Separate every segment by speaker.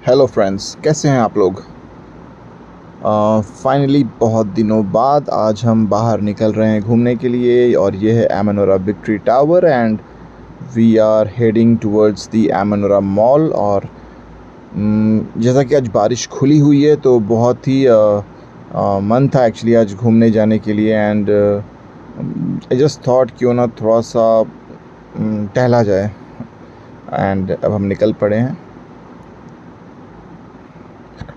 Speaker 1: Hello friends, कैसे हैं आप लोग। फाइनली बहुत दिनों बाद आज हम बाहर निकल रहे हैं घूमने के लिए और ये है Amanora Victory Tower and we are heading towards the Amanora Mall. और जैसा कि आज बारिश खुली हुई है तो बहुत ही मन था एक्चुअली आज घूमने जाने के लिए एंड आई जस्ट थॉट क्यों ना थोड़ा सा टहला जाए एंड अब हम निकल पड़े हैं।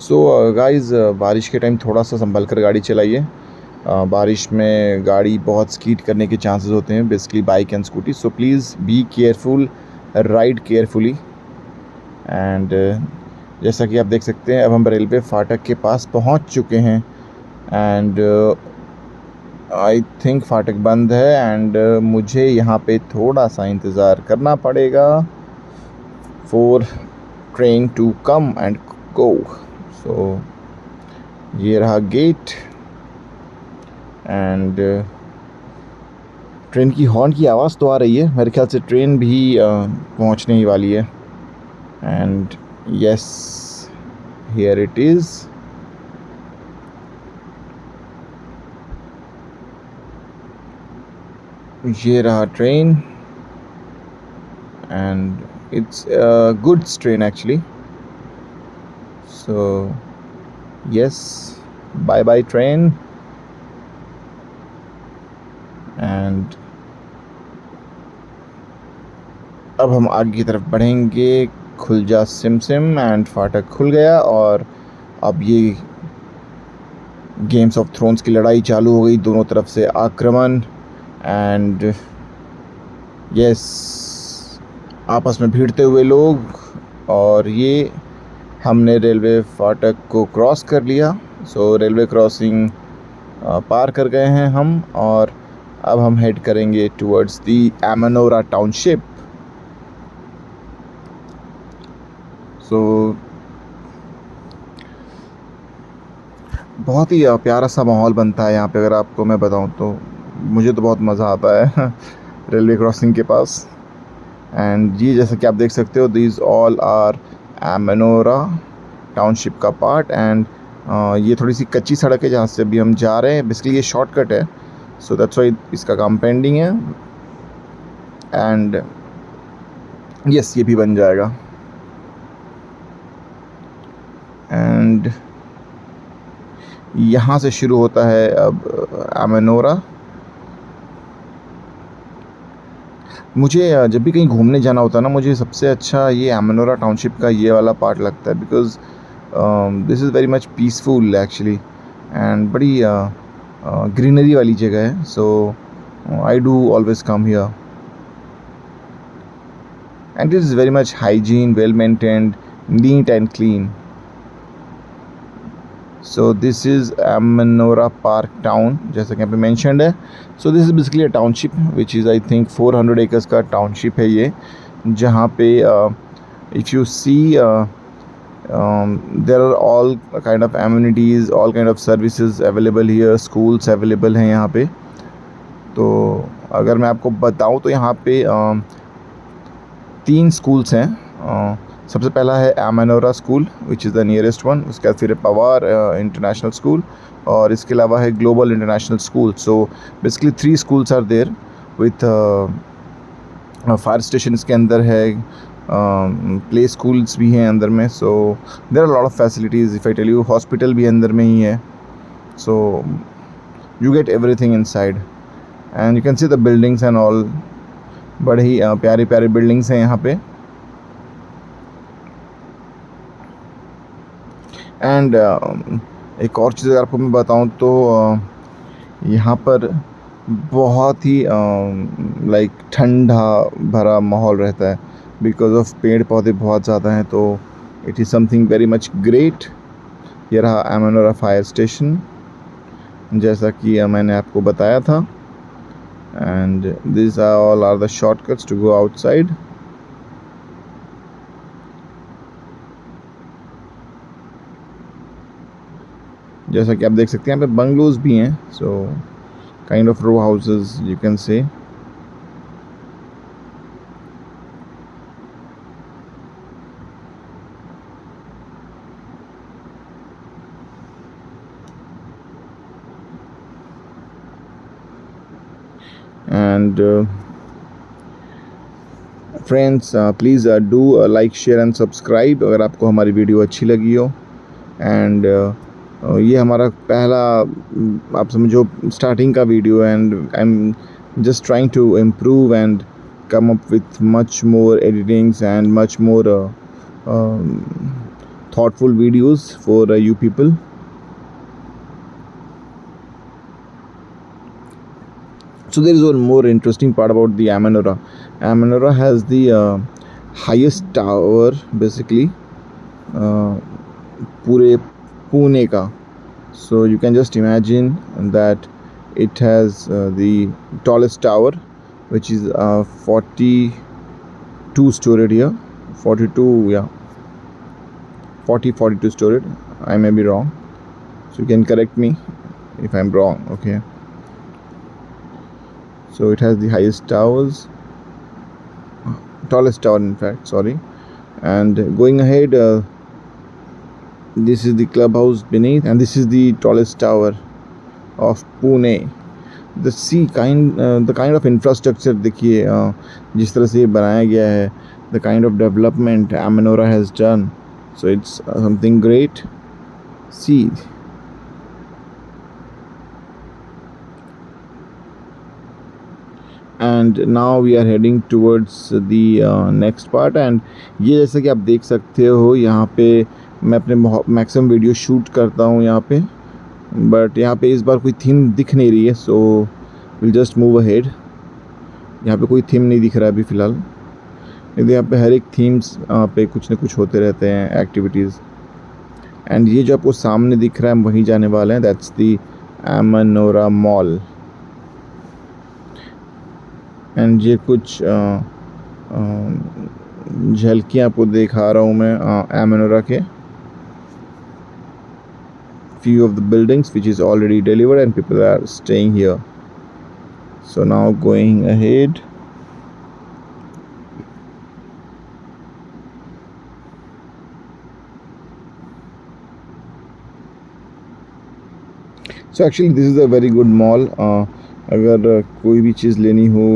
Speaker 1: सो गाइज़, बारिश के टाइम थोड़ा सा संभल कर गाड़ी चलाइए। बारिश में गाड़ी बहुत स्कीड करने के चांसेस होते हैं, basically bike and scooty. So please be careful, ride carefully. And जैसा कि आप देख सकते हैं अब हम रेलवे फाटक के पास पहुंच चुके हैं एंड आई थिंक फाटक बंद है एंड मुझे यहाँ पे थोड़ा सा इंतज़ार करना पड़ेगा for train to come and go. So ये रहा गेट एंड ट्रेन की हॉर्न की आवाज़ तो आ रही है, मेरे ख्याल से ट्रेन भी पहुंचने ही वाली है। And yes, here it is. ये रहा train and it's goods train actually. So yes, bye bye train. And अब हम आगे की तरफ बढ़ेंगे। खुल जा सिम सिम एंड फाटक खुल गया और अब ये गेम्स ऑफ थ्रोन्स की लड़ाई चालू हो गई, दोनों तरफ से आक्रमण एंड यस, आपस में भिड़ते हुए लोग। और ये हमने रेलवे फाटक को क्रॉस कर लिया। सो रेलवे क्रॉसिंग पार कर गए हैं हम और अब हम हेड करेंगे टुवर्ड्स दी एमनोरा टाउनशिप। सो बहुत ही प्यारा सा माहौल बनता है यहाँ पे, अगर आपको मैं बताऊँ तो मुझे तो बहुत मज़ा आता है रेलवे क्रॉसिंग के पास। एंड ये जैसा कि आप देख सकते हो, these all are Amanora township का पार्ट। एंड ये थोड़ी सी कच्ची सड़क है जहाँ से अभी हम जा रहे हैं, बेसिकली ये शॉर्टकट है। सो दैट्स वाई इसका काम पेंडिंग है एंड यस, ये भी बन जाएगा। एंड यहाँ से शुरू होता है अब एमनोरा। मुझे जब भी कहीं घूमने जाना होता है ना, मुझे सबसे अच्छा ये एमनोरा टाउनशिप का ये वाला पार्ट लगता है, because this is very much peaceful actually and बड़ी ग्रीनरी वाली जगह है। So I do always come here and it is very much hygiene, well maintained, neat and clean. So this is Amanora Park Town, जैसा कि यहाँ पे mentioned है। So this is basically a township which is I think 400 acres का टाउनशिप है ये, जहाँ पे if you see there are all kind of amenities, all kind of services available here, schools available हैं यहाँ पे। तो अगर मैं आपको बताऊँ तो यहाँ पे 3 स्कूल्स हैं। सबसे पहला है Amanora school which is the nearest one, उसके बाद फिर है पवार इंटरनेशनल स्कूल और इसके अलावा है global international school. So basically 3 schools are there with fire station इसके अंदर है, प्ले स्कूल्स भी हैं अंदर में। So there are lot of facilities, if I tell you hospital भी अंदर में ही है। So you get everything inside and you can see the buildings and all. बड़े ही प्यारे प्यारे बिल्डिंग्स हैं यहाँ पे। एंड एक और चीज़ अगर आपको मैं बताऊँ तो यहाँ पर बहुत ही लाइक ठंडा भरा माहौल रहता है, बिकॉज ऑफ पेड़ पौधे बहुत ज़्यादा हैं। तो it is something very much great. ये रहा एमनोरा फायर स्टेशन, जैसा कि मैंने आपको बताया था। And this all are the shortcuts to go outside. जैसा कि आप देख सकते हैं यहाँ पे बंगलोज भी हैं, so kind of row houses you can say. and friends please do like share and subscribe अगर आपको हमारी वीडियो अच्छी लगी हो। एंड ये हमारा पहला आप समझो स्टार्टिंग का video, and I am just trying to improve and come up with much more editings and much more thoughtful videos for you people. So there is one more interesting part about the Amanora. Amanora has the highest tower basically पूरे पुणे का. So you can just imagine that it has the tallest tower, which is 42 storied here. 42, yeah, 42 storied. I may be wrong, so you can correct me if I'm wrong. Okay, so it has the highest towers, tallest tower in fact, sorry. And going ahead, this is the clubhouse beneath, and this is the tallest tower of Pune. The kind of infrastructure देखिए जिस तरह से ये बनाया गया है, the kind of development Amanora has done, so it's something great. See, and now we are heading towards the next part. And ये जैसा कि आप देख सकते हो, यहाँ पे मैं अपने मैक्सिमम वीडियो शूट करता हूँ यहाँ पे, बट यहाँ पे इस बार कोई थीम दिख नहीं रही है, so will just move ahead. यहाँ पे कोई थीम नहीं दिख रहा है अभी फ़िलहाल, नहीं तो यहाँ पे हर एक थीम्स पे कुछ ना कुछ होते रहते हैं एक्टिविटीज़. एंड ये जो आपको सामने दिख रहा है हम वहीं जाने वाले हैं. That's the Amanora mall. And ये कुछ झलकियाँ आपको दिखा रहा हूँ मैं Amanora के. Few of the buildings which is already delivered and people are staying here. So now going ahead, so actually this is a very good mall. अगर कोई भी चीज़ लेनी हो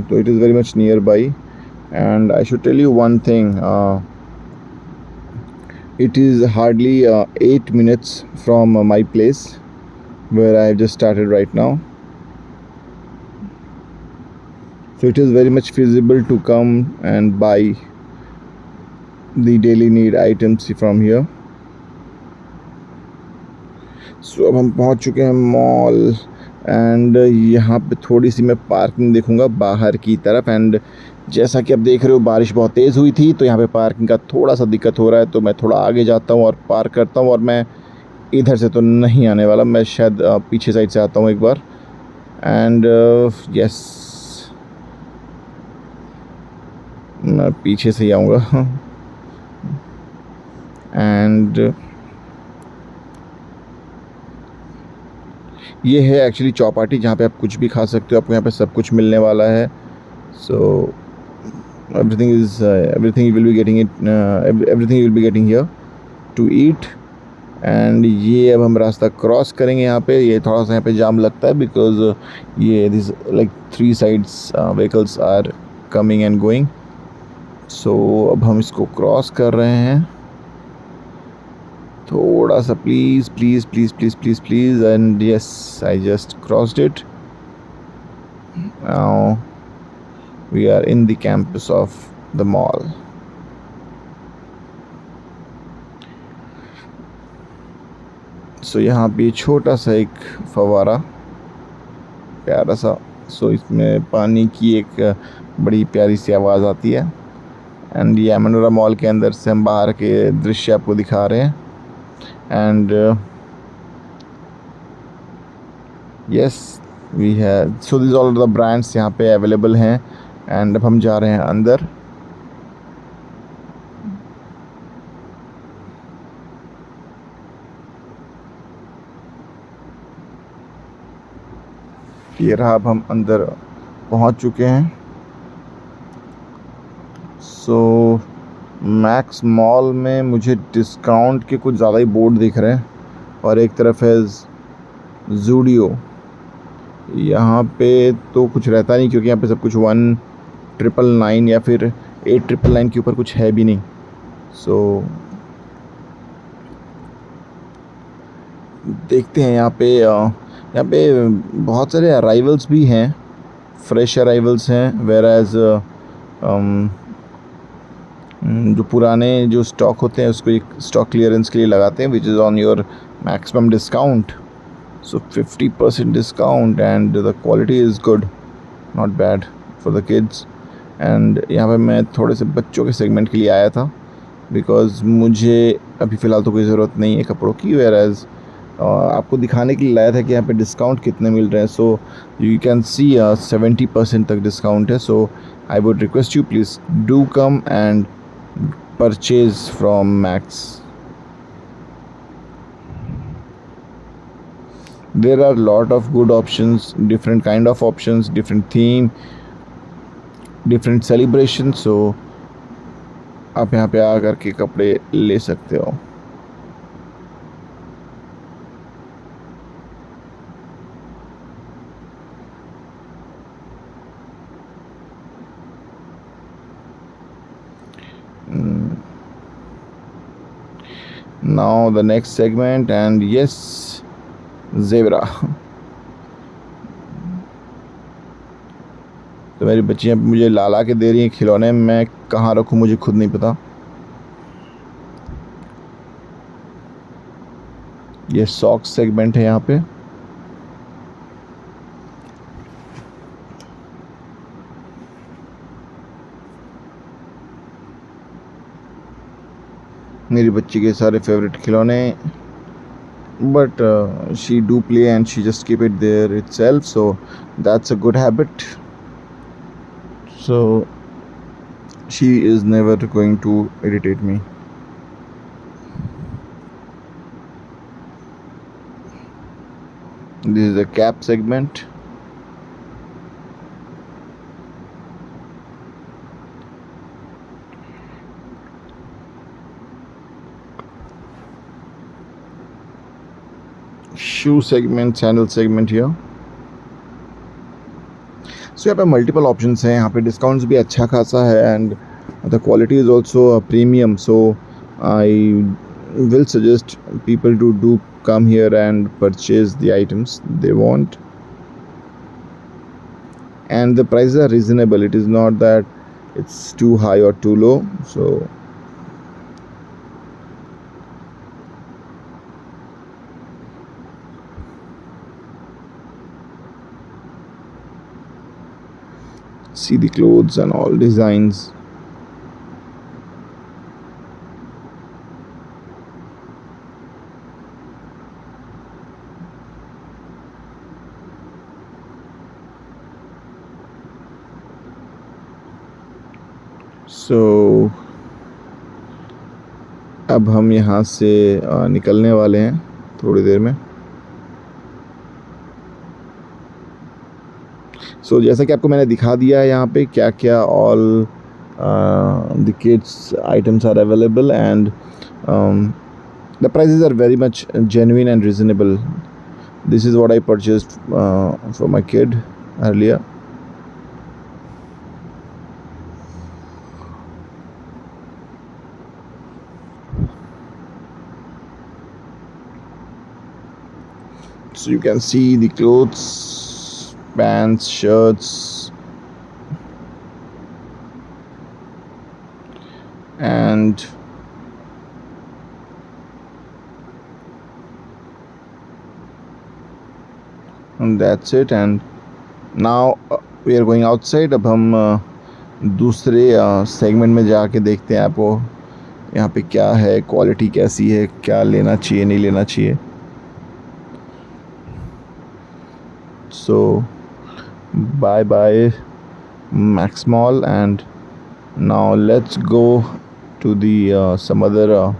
Speaker 1: तो it is very much nearby. And I should tell you one thing, it is hardly 8 minutes from my place where I have just started right now. So it is very much feasible to come and buy the daily need items from here. So अब हम पहुंच चुके हैं mall, and यहाँ पे थोड़ी सी मैं parking देखूंगा बाहर की तरफ. एंड जैसा कि आप देख रहे हो बारिश बहुत तेज़ हुई थी, तो यहाँ पे पार्किंग का थोड़ा सा दिक्कत हो रहा है, तो मैं थोड़ा आगे जाता हूँ और पार्क करता हूँ. और मैं इधर से तो नहीं आने वाला, मैं शायद पीछे साइड से आता हूँ एक बार. एंड यस, मैं पीछे से ही आऊँगा. एंड ये है एक्चुअली चौपाटी, जहाँ पे आप कुछ भी खा सकते हो. आपको यहाँ पे सब कुछ मिलने वाला है. सो everything you will be getting it, everything you will be getting here to eat. And ये अब हम रास्ता क्रॉस करेंगे. यहाँ पे ये थोड़ा सा यहाँ पे जाम लगता है बिकॉज ये this like 3 sides vehicles are coming and going. So अब हम इसको क्रॉस कर रहे हैं. थोड़ा सा please please please please please please. And yes, I just crossed it. Now we are in the campus of the mall. So यहाँ पे छोटा सा एक फव्वारा प्यारा सा, सो इसमें पानी की एक बड़ी प्यारी सी आवाज़ आती है. एंड ये Amanora मॉल के अंदर से हम बाहर के दृश्य आपको दिखा रहे हैं. And yes, we have, so this all the brands यहाँ पे अवेलेबल हैं. एंड अब हम जा रहे हैं अंदर. ये रहा, अब हम अंदर पहुंच चुके हैं. सो मैक्स मॉल में मुझे डिस्काउंट के कुछ ज़्यादा ही बोर्ड दिख रहे हैं, और एक तरफ है ज़ूडियो. यहाँ पे तो कुछ रहता नहीं, क्योंकि यहाँ पे सब कुछ 1999 या फिर 8999 के ऊपर कुछ है भी नहीं। सो देखते हैं यहाँ पे बहुत सारे अराइवल्स भी हैं, फ्रेश अराइवल्स हैं, वेयर एज जो पुराने जो स्टॉक होते हैं उसको एक स्टॉक क्लियरेंस के लिए लगाते हैं, which is on your maximum discount. So 50% discount and the quality is good, not bad for the kids. And यहाँ पे मैं थोड़े से बच्चों के सेगमेंट के लिए आया था, बिकॉज़ मुझे अभी फ़िलहाल तो कोई ज़रूरत नहीं है कपड़ों की, वेयर एज़ आपको दिखाने के लिए लाया था कि यहाँ पे डिस्काउंट कितने मिल रहे हैं। सो यू कैन सी 70% तक डिस्काउंट है। So I would request you, please do come and purchase from Max. There are lot of good options, different kind of options, different theme, different celebration. So आप यहाँ पे आ करके कपड़े ले सकते हो। Now the next segment, and yes, zebra. तो मेरी बच्चियाँ मुझे ला के दे रही हैं खिलौने, मैं कहाँ रखूँ मुझे खुद नहीं पता। ये सॉक्स सेगमेंट है यहाँ पे। मेरी बच्ची के सारे फेवरेट खिलौने, but she do play and she just keep it there itself, so that's a good habit. So she is never going to irritate me. This is a cap segment. Shoe segment, sandal segment here. सो यहाँ पे multiple options हैं, यहाँ पे discounts भी अच्छा खासा है, and the quality is also premium. So I will suggest people to do come here and purchase the items they want, and the prices are reasonable. It is not that it's too high or too low. So see the clothes and all designs. So अब हम यहाँ से निकलने वाले हैं थोड़ी देर में। सो जैसा कि आपको मैंने दिखा दिया है यहाँ पे क्या क्या all the kids items are available, and the prices are very much genuine and reasonable. This is what I purchased for my kid earlier. So you can see the clothes, pants, shirts, and that's it. And now we are going outside. अब हम दूसरे segment में जाके देखते हैं आपको यहाँ पे क्या है, क्वालिटी कैसी है, क्या लेना चाहिए नहीं लेना चाहिए। So bye bye Max Mall, and now let's go to the some other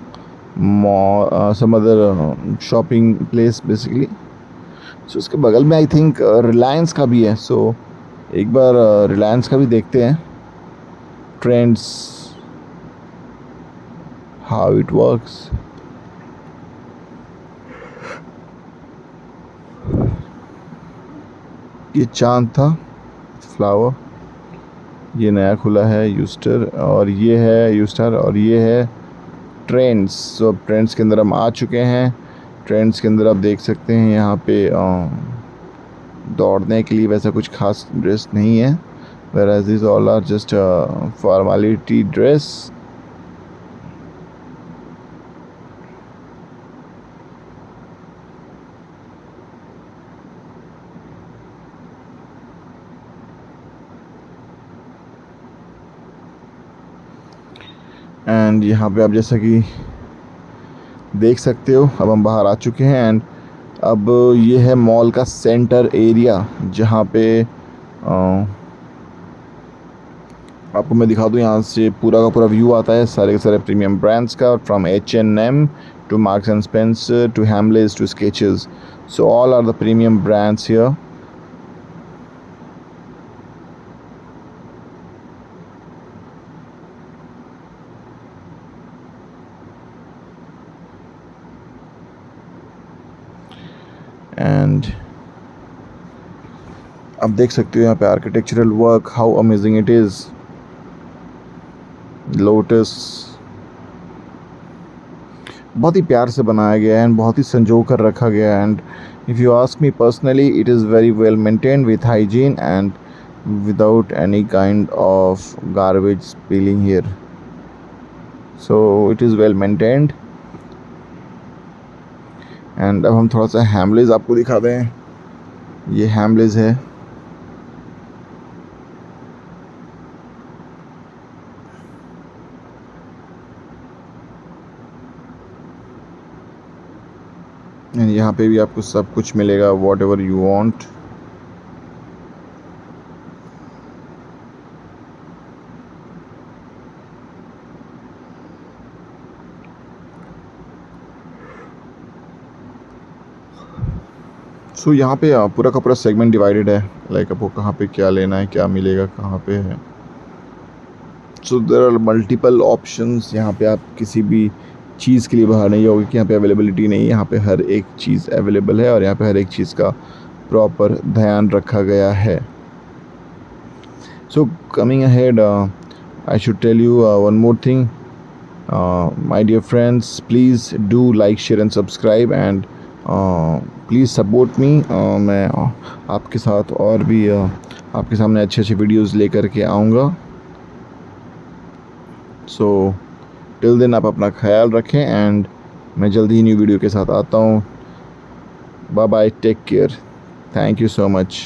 Speaker 1: mall, some other shopping place basically. So उसके बगल में आई थिंक रिलायंस का भी है। सो एक बार रिलायंस का भी देखते हैं, ट्रेंड्स, हाउ इट वर्क्स। ये चांद था फ्लावर, ये नया खुला है यूस्टर, और ये है यूस्टर, और ये है ट्रेंड्स। सो अब ट्रेंड्स के अंदर हम आ चुके हैं। ट्रेंड्स के अंदर आप देख सकते हैं यहाँ पे दौड़ने के लिए वैसा कुछ खास ड्रेस नहीं है, whereas these all are just formality dress. And यहाँ पे आप जैसा कि देख सकते हो अब हम बाहर आ चुके हैं। एंड अब ये है मॉल का सेंटर एरिया, जहाँ पे आपको मैं दिखा दूँ, यहाँ से पूरा का पूरा व्यू आता है सारे के सारे प्रीमियम ब्रांड्स का, from H&M to Marks and Spencer to Hamleys to Skechers. So all are the premium brands here. And आप देख सकते हो यहाँ पे architectural work, how amazing it is. Lotus बहुत ही प्यार से बनाया गया है एंड बहुत ही संजो कर रखा गया है। And if you ask me personally, it is very well maintained with hygiene and without any kind of garbage spilling here. So it is well maintained. And अब हम थोड़ा सा हैमलेस आपको दिखा दें। ये हैमलेस है। एंड यहाँ पे भी आपको सब कुछ मिलेगा, वॉट एवर यू वॉन्ट। सो यहाँ पे पूरा का पूरा सेगमेंट डिवाइडेड है, लाइक आपको कहाँ पे क्या लेना है, क्या मिलेगा, कहाँ पे है। So there are multiple options. यहाँ पे आप किसी भी चीज़ के लिए बाहर नहीं होगी कि यहाँ पे अवेलेबिलिटी नहीं है। यहाँ पे हर एक चीज़ अवेलेबल है और यहाँ पे हर एक चीज़ का प्रॉपर ध्यान रखा गया है। So coming ahead, I should tell you one more thing, my dear friends, please do like, share and subscribe and please support me. मैं आपके साथ और भी आपके सामने अच्छे अच्छे वीडियोस लेकर के आऊँगा। सो टिल देन आप अपना ख्याल रखें एंड मैं जल्दी ही न्यू वीडियो के साथ आता हूँ। Bye bye, take care, thank you so much.